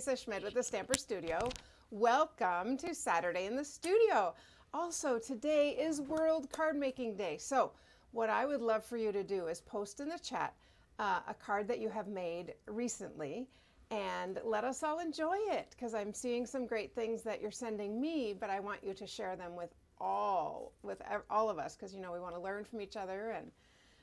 Lisa Schmidt with the Stamper Studio. Welcome to Saturday in the Studio. Also, today is World Card Making Day. So what I would love for you to do is post in the chat a card that you have made recently and let us all enjoy it, because I'm seeing some great things that you're sending me, but I want you to share them with all of us, because, you know, we want to learn from each other.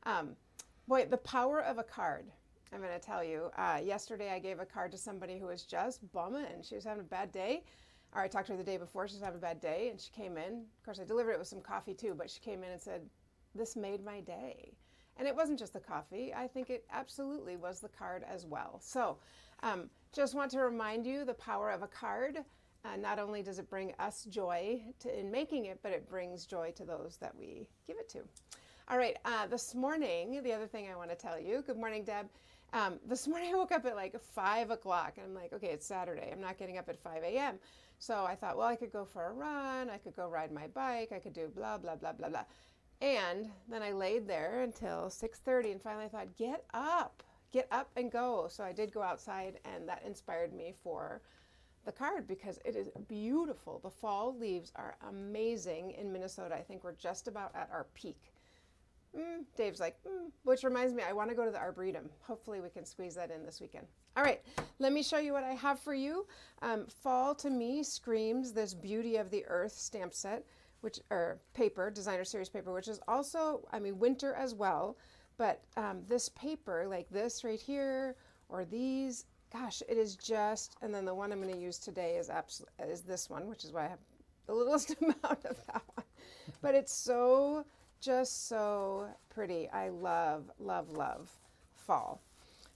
And boy, the power of a card. I'm going to tell you, yesterday I gave a card to somebody who was just bumming. She was having a bad day. Or I talked to her the day before. She was having a bad day, and she came in. Of course, I delivered it with some coffee too, but she came in and said, "This made my day." And it wasn't just the coffee. I think it absolutely was the card as well. So just want to remind you the power of a card. Not only does it bring us joy in making it, but it brings joy to those that we give it to. All right, this morning, the other thing I want to tell you, good morning, Deb. This morning I woke up at like 5 o'clock, and I'm like, okay, it's Saturday. I'm not getting up at 5 a.m. So I thought, well, I could go for a run. I could go ride my bike. I could do blah, blah, blah, blah, blah. And then I laid there until 6:30, and finally I thought, get up and go. So I did go outside, and that inspired me for the card because it is beautiful. The fall leaves are amazing in Minnesota. I think we're just about at our peak. Dave's like, which reminds me, I want to go to the Arboretum. Hopefully we can squeeze that in this weekend. All right, let me show you what I have for you. Fall to me screams this Beauty of the Earth stamp set, or paper, designer series paper, which is also, I mean, winter as well. But this paper, like this right here, or these, gosh, it is just, and then the one I'm going to use today is this one, which is why I have the littlest amount of that one. But it's just so pretty. I love, love, love fall.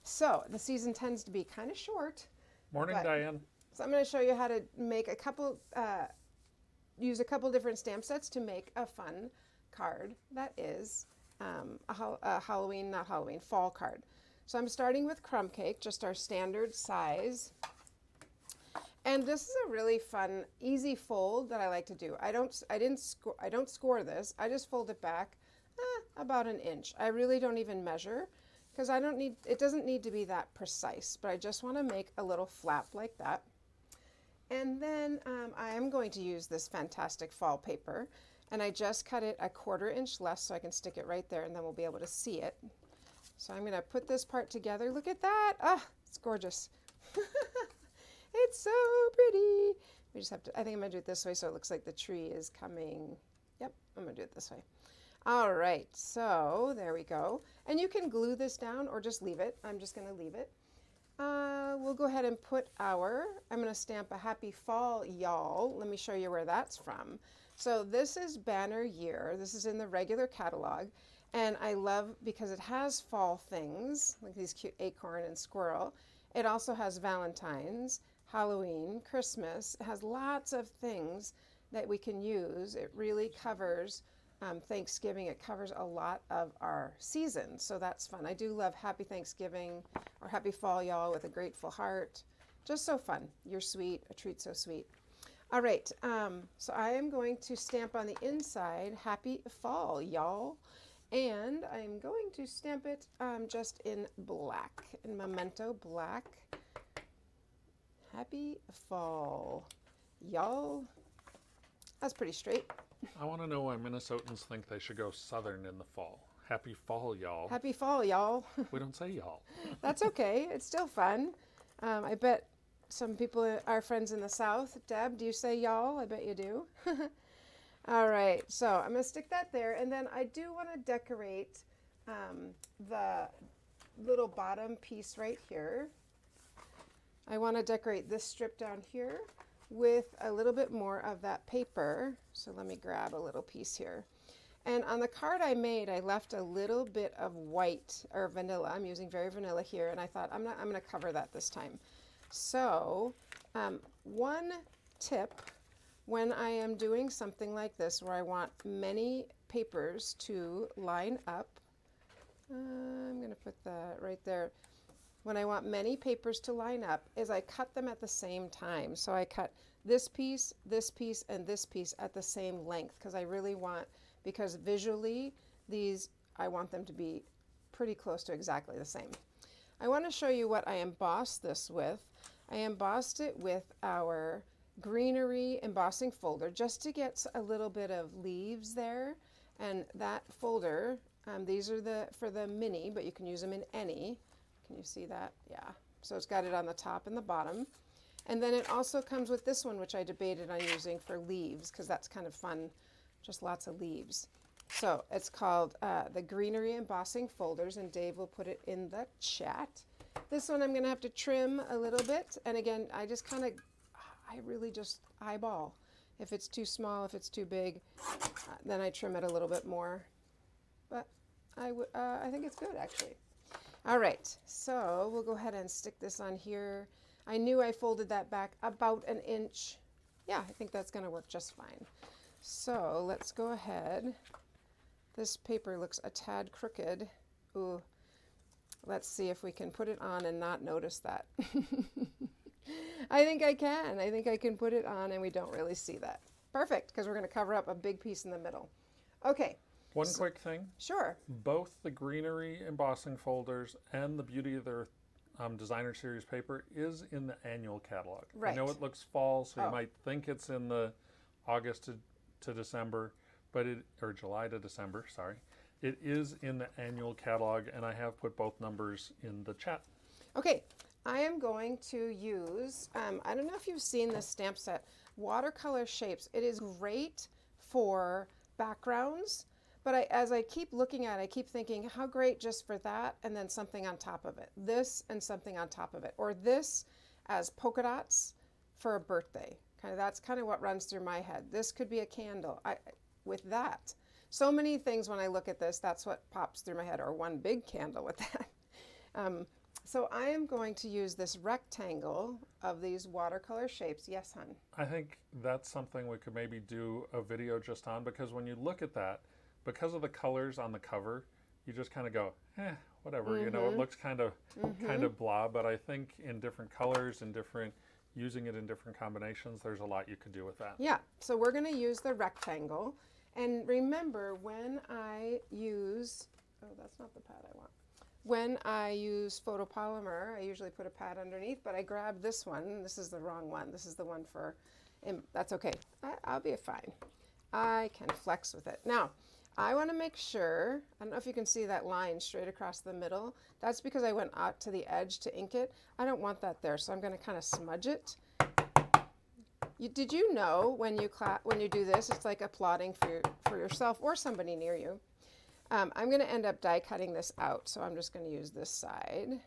So the season tends to be kind of short. Morning, Diane. So I'm going to show you how to make use a couple different stamp sets to make a fun card that is a Halloween, not Halloween, fall card. So I'm starting with crumb cake, just our standard size. And this is a really fun, easy fold that I like to do. I don't score this. I just fold it back about an inch. I really don't even measure because it doesn't need to be that precise, but I just want to make a little flap like that. And then I am going to use this fantastic fall paper, and I just cut it a 1/4 inch less so I can stick it right there, and then we'll be able to see it. So I'm going to put this part together. Look at that. Ah, it's gorgeous. It's so pretty. We just have to, I think I'm going to do it this way so it looks like the tree is coming. Yep, I'm going to do it this way. All right, so there we go. And you can glue this down or just leave it. I'm just going to leave it. We'll go ahead and I'm going to stamp a happy fall, y'all. Let me show you where that's from. So this is Banner Year. This is in the regular catalog. And I love because it has fall things, like these cute acorn and squirrel. It also has Valentine's, Halloween, Christmas. It has lots of things that we can use. It really covers Thanksgiving. It covers a lot of our seasons, so that's fun. I do love Happy Thanksgiving or Happy Fall, y'all, with a grateful heart. Just so fun. You're sweet, a treat so sweet. All right, so I am going to stamp on the inside, Happy Fall, y'all. And I'm going to stamp it just in black, in Memento Black. Happy fall, y'all. That's pretty straight. I want to know why Minnesotans think they should go southern in the fall. Happy fall, y'all. Happy fall, y'all. We don't say y'all. That's okay. It's still fun. I bet some people, our friends in the South, Deb, do you say y'all? I bet you do. All right, so I'm going to stick that there, and then I do want to decorate the little bottom piece right here. I want to decorate this strip down here with a little bit more of that paper. So let me grab a little piece here. And on the card I made, I left a little bit of white or vanilla. I'm using very vanilla here, and I thought I'm going to cover that this time. So one tip when I am doing something like this where I want many papers to line up, I'm going to put that right there. When I want many papers to line up is I cut them at the same time. So I cut this piece, and this piece at the same length because I really want, because visually these, I want them to be pretty close to exactly the same. I want to show you what I embossed this with. I embossed it with our greenery embossing folder just to get a little bit of leaves there. And that folder, these are for the mini, but you can use them in any. Can you see that? Yeah. So it's got it on the top and the bottom. And then it also comes with this one, which I debated on using for leaves, because that's kind of fun, just lots of leaves. So it's called the Greenery Embossing Folders, and Dave will put it in the chat. This one I'm going to have to trim a little bit. And again, I really just eyeball. If it's too small, if it's too big, then I trim it a little bit more. But I think it's good, actually. All right, so we'll go ahead and stick this on here. I knew I folded that back about an inch. Yeah, I think that's going to work just fine. So let's go ahead. This paper looks a tad crooked. Ooh, let's see if we can put it on and not notice that. I think I can. I think I can put it on and we don't really see that. Perfect, because we're going to cover up a big piece in the middle. Okay. One quick thing. Sure. Both the greenery embossing folders and the Beauty of the Earth designer series paper is in the annual catalog. Right. I know it looks fall, so you might think it's in the August to December, or July to December, sorry. It is in the annual catalog, and I have put both numbers in the chat. Okay, I am going to use, I don't know if you've seen this stamp set, Watercolor Shapes. It is great for backgrounds, but as I keep looking at it, I keep thinking, how great just for that, and then something on top of it. This and something on top of it. Or this as polka dots for a birthday. That's kind of what runs through my head. This could be a candle with that. So many things when I look at this, that's what pops through my head, or one big candle with that. So I am going to use this rectangle of these watercolor shapes. Yes, hon? I think that's something we could maybe do a video just on, because when you look at that, because of the colors on the cover, you just kind of go, whatever. You know, it looks kind of blah, but I think in different colors and using it in different combinations, there's a lot you could do with that. Yeah, so we're going to use the rectangle. And remember, when I use, that's not the pad I want. When I use photopolymer, I usually put a pad underneath, but I grabbed this one. This is the wrong one. This is the one for, that's okay. I'll be fine. I can flex with it. Now, I want to make sure, I don't know if you can see that line straight across the middle. That's because I went out to the edge to ink it. I don't want that there, so I'm going to kind of smudge it. Did you know when you do this, it's like applauding for yourself or somebody near you? I'm going to end up die cutting this out, so I'm just going to use this side.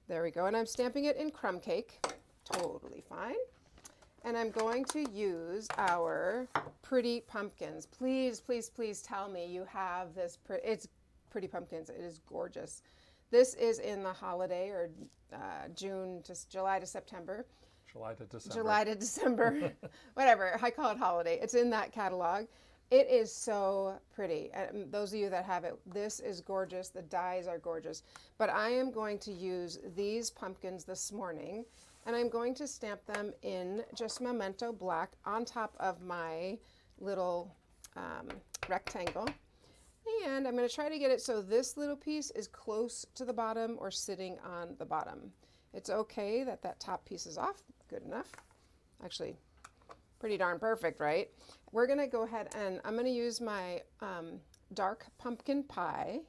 There we go, and I'm stamping it in crumb cake. Totally fine. And I'm going to use our Pretty Pumpkins. Please, please, please tell me you have this. It's Pretty Pumpkins. It is gorgeous. This is in the holiday, or July to September. July to December. July to December. Whatever. I call it holiday. It's in that catalog. It is so pretty. Those of you that have it, this is gorgeous. The dies are gorgeous. But I am going to use these pumpkins this morning, and I'm going to stamp them in just Memento Black on top of my little rectangle. And I'm going to try to get it so this little piece is close to the bottom or sitting on the bottom. It's okay that that top piece is off. Good enough. Actually, pretty darn perfect, right? We're going to go ahead and I'm going to use my dark pumpkin pie.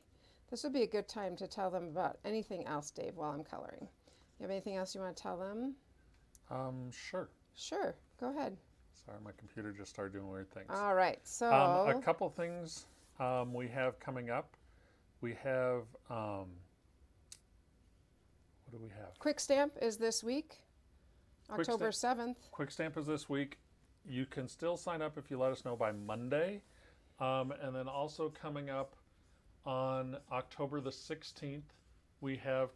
This would be a good time to tell them about anything else, Dave, while I'm coloring. You have anything else you want to tell them? Sure. Sure. Go ahead. Sorry, my computer just started doing weird things. All right. So a couple things we have coming up. We have, what do we have? Quick Stamp is this week, October 7th. Quick Stamp is this week. You can still sign up if you let us know by Monday. And then also coming up on October the 16th, we have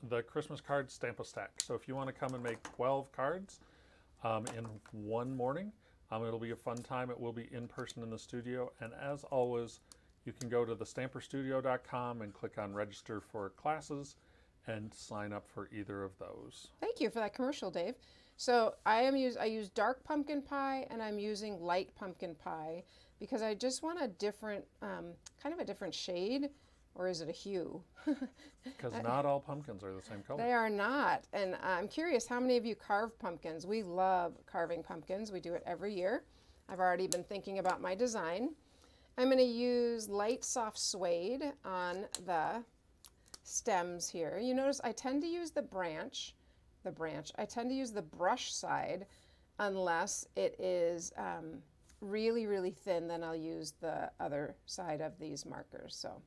the Christmas card Stamp-A-Stack. So if you want to come and make 12 cards in one morning, it'll be a fun time. It will be in person in the studio. And as always, you can go to thestamperstudio.com and click on register for classes and sign up for either of those. Thank you for that commercial, Dave. So I use dark pumpkin pie, and I'm using light pumpkin pie because I just want a different, kind of a different shade Or is it a hue? Because not all pumpkins are the same color. They are not. And I'm curious, how many of you carve pumpkins? We love carving pumpkins. We do it every year. I've already been thinking about my design. I'm going to use light soft suede on the stems here. You notice I tend to use I tend to use the brush side unless it is really, really thin, then I'll use the other side of these markers. So,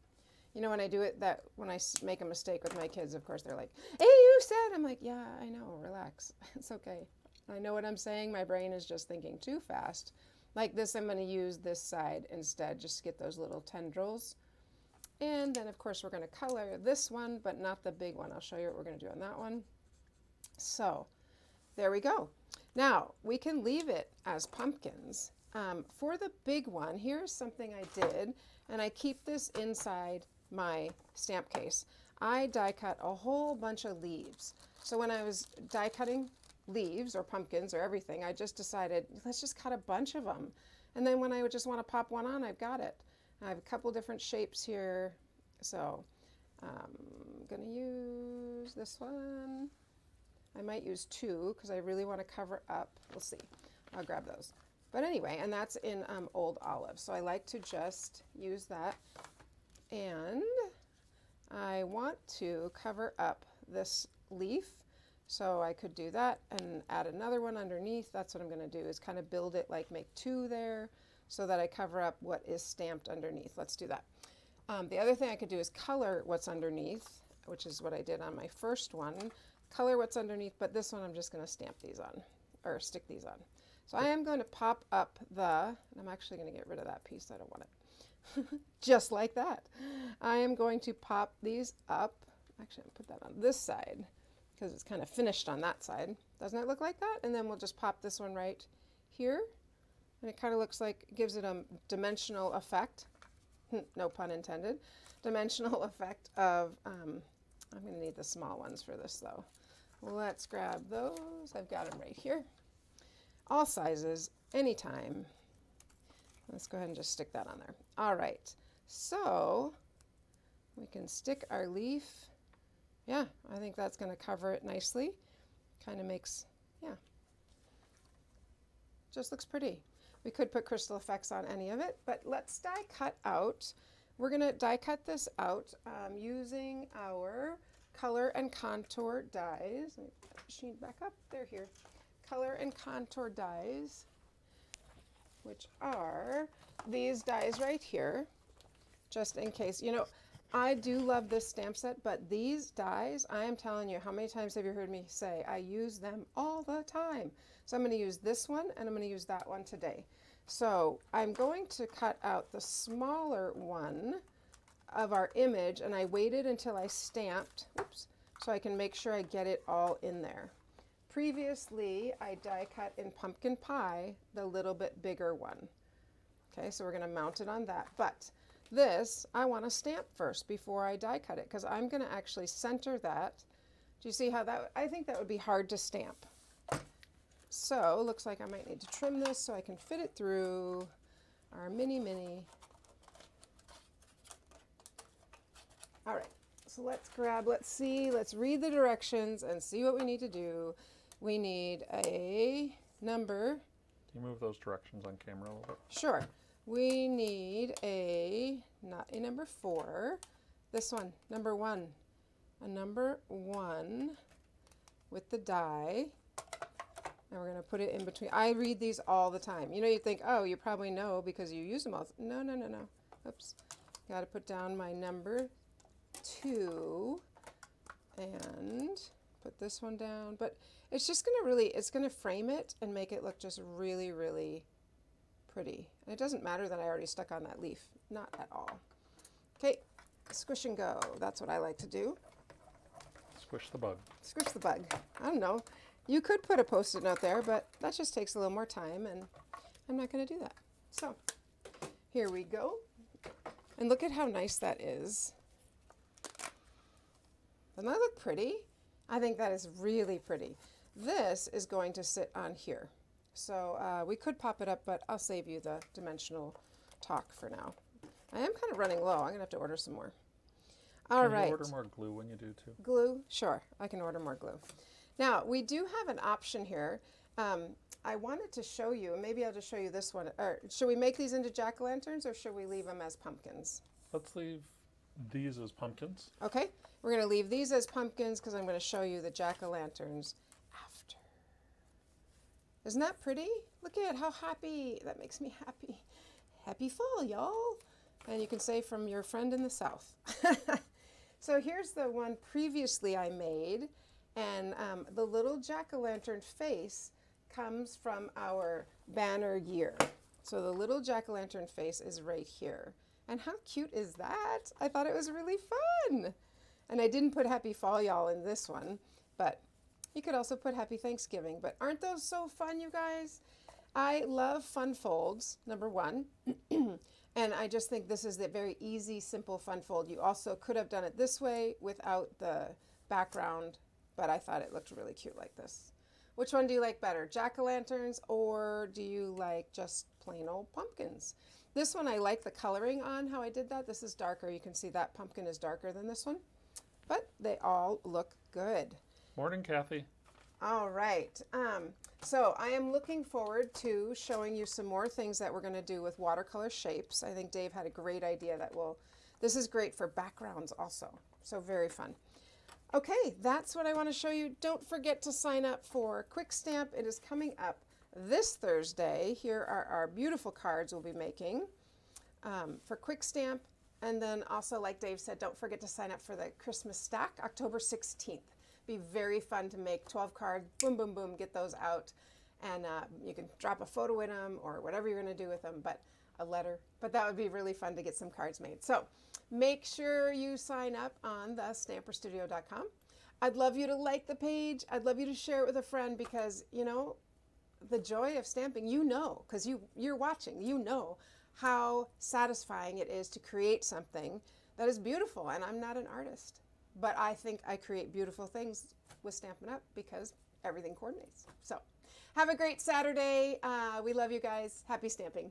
you know, when I do it, when I make a mistake with my kids, of course, they're like, hey, you said, I'm like, yeah, I know, relax. It's okay. I know what I'm saying. My brain is just thinking too fast. Like this, I'm going to use this side instead, just to get those little tendrils. And then, of course, we're going to color this one, but not the big one. I'll show you what we're going to do on that one. So there we go. Now, we can leave it as pumpkins. For the big one, here's something I did, and I keep this inside my stamp case. I die cut a whole bunch of leaves. So when I was die cutting leaves or pumpkins or everything, I just decided, let's just cut a bunch of them. And then when I would just want to pop one on, I've got it. I have a couple different shapes here. So I'm going to use this one. I might use two because I really want to cover up. We'll see. I'll grab those. But anyway, and that's in Old Olive. So I like to just use that. And I want to cover up this leaf. So I could do that and add another one underneath. That's what I'm going to do, is kind of build it, like make two there so that I cover up what is stamped underneath. Let's do that. The other thing I could do is color what's underneath, which is what I did on my first one. Color what's underneath, but this one I'm just going to stamp these on, or stick these on. So I am going to pop up and I'm actually going to get rid of that piece. I don't want it. Just like that. I am going to pop these up. Actually, I'll put that on this side because it's kind of finished on that side. Doesn't it look like that? And then we'll just pop this one right here. And it kind of looks like, gives it a dimensional effect. No pun intended. Dimensional effect of, I'm going to need the small ones for this though. Let's grab those. I've got them right here. All sizes, anytime. Let's go ahead and just stick that on there. All right, so we can stick our leaf. Yeah, I think that's going to cover it nicely. Kind of makes, yeah, just looks pretty. We could put crystal effects on any of it, but let's die cut out. We're going to die cut this out using our color and contour dies. Let me put the machine back up. They're here. Color and contour dies, which are these dies right here, just in case. You know, I do love this stamp set, but these dies, I am telling you, how many times have you heard me say I use them all the time? So I'm going to use this one and I'm going to use that one today. So I'm going to cut out the smaller one of our image, and I waited until I stamped, whoops, so I can make sure I get it all in there. Previously, I die cut in Pumpkin Pie, the little bit bigger one. Okay, so we're going to mount it on that. But this, I want to stamp first before I die cut it, because I'm going to actually center that. Do you see how that, I think that would be hard to stamp. So, looks like I might need to trim this so I can fit it through our mini. All right, so let's read the directions and see what we need to do. We need a number. Can you move those directions on camera a little bit? Sure. We need not a number 4. This one, number 1. A number 1 with the die. And we're going to put it in between. I read these all the time. You know, you think, oh, you probably know because you use them all. No. Oops. Got to put down my number 2 and put this one down. But it's just going to it's going to frame it and make it look just really, really pretty. And it doesn't matter that I already stuck on that leaf. Not at all. Okay, squish and go. That's what I like to do. Squish the bug. Squish the bug. I don't know. You could put a Post-it note there, but that just takes a little more time, and I'm not going to do that. So here we go. And look at how nice that is. Doesn't that look pretty? I think that is really pretty. This is going to sit on here. So we could pop it up, but I'll save you the dimensional talk for now. I am kind of running low. I'm going to have to order some more. All Can right. you order more glue when you do too? Glue? Sure, I can order more glue. Now, we do have an option here. I wanted to show you, maybe I'll just show you this one. Or should we make these into jack-o'-lanterns or should we leave them as pumpkins? Let's leave these as pumpkins. Okay, we're going to leave these as pumpkins because I'm going to show you the jack-o'-lanterns after. Isn't that pretty? Look at how happy, that makes me happy. Happy fall, y'all. And you can say from your friend in the South. So here's the one previously I made. And the little jack-o'-lantern face comes from our banner year. So the little jack-o'-lantern face is right here. And how cute is that? I thought it was really fun. And I didn't put Happy Fall, y'all, in this one, but you could also put Happy Thanksgiving. But aren't those so fun, you guys? I love fun folds, number one. And I just think this is a very easy, simple fun fold. You also could have done it this way without the background, but I thought it looked really cute like this. Which one do you like better, jack-o'-lanterns, or do you like just plain old pumpkins? This one I like the coloring on how I did that. This is darker. You can see that pumpkin is darker than this one, but they all look good. Morning, Kathy. All right. So I am looking forward to showing you some more things that we're going to do with watercolor shapes. I think Dave had a great idea that this is great for backgrounds also. So very fun. Okay, that's what I want to show you. Don't forget to sign up for Quick Stamp. It is coming up this Thursday. Here are our beautiful cards we'll be making for Quick Stamp. And then also, like Dave said, don't forget to sign up for the Christmas stack, October 16th. Be very fun to make 12 cards, boom, boom, boom, get those out. And you can drop a photo in them or whatever you're going to do with them, but a letter. But that would be really fun to get some cards made. So make sure you sign up on the stamperstudio.com. I'd love you to like the page. I'd love you to share it with a friend because, you know, the joy of stamping, you know, because you're watching, you know how satisfying it is to create something that is beautiful. And I'm not an artist, but I think I create beautiful things with Stampin' Up! Because everything coordinates. So have a great Saturday. We love you guys. Happy stamping.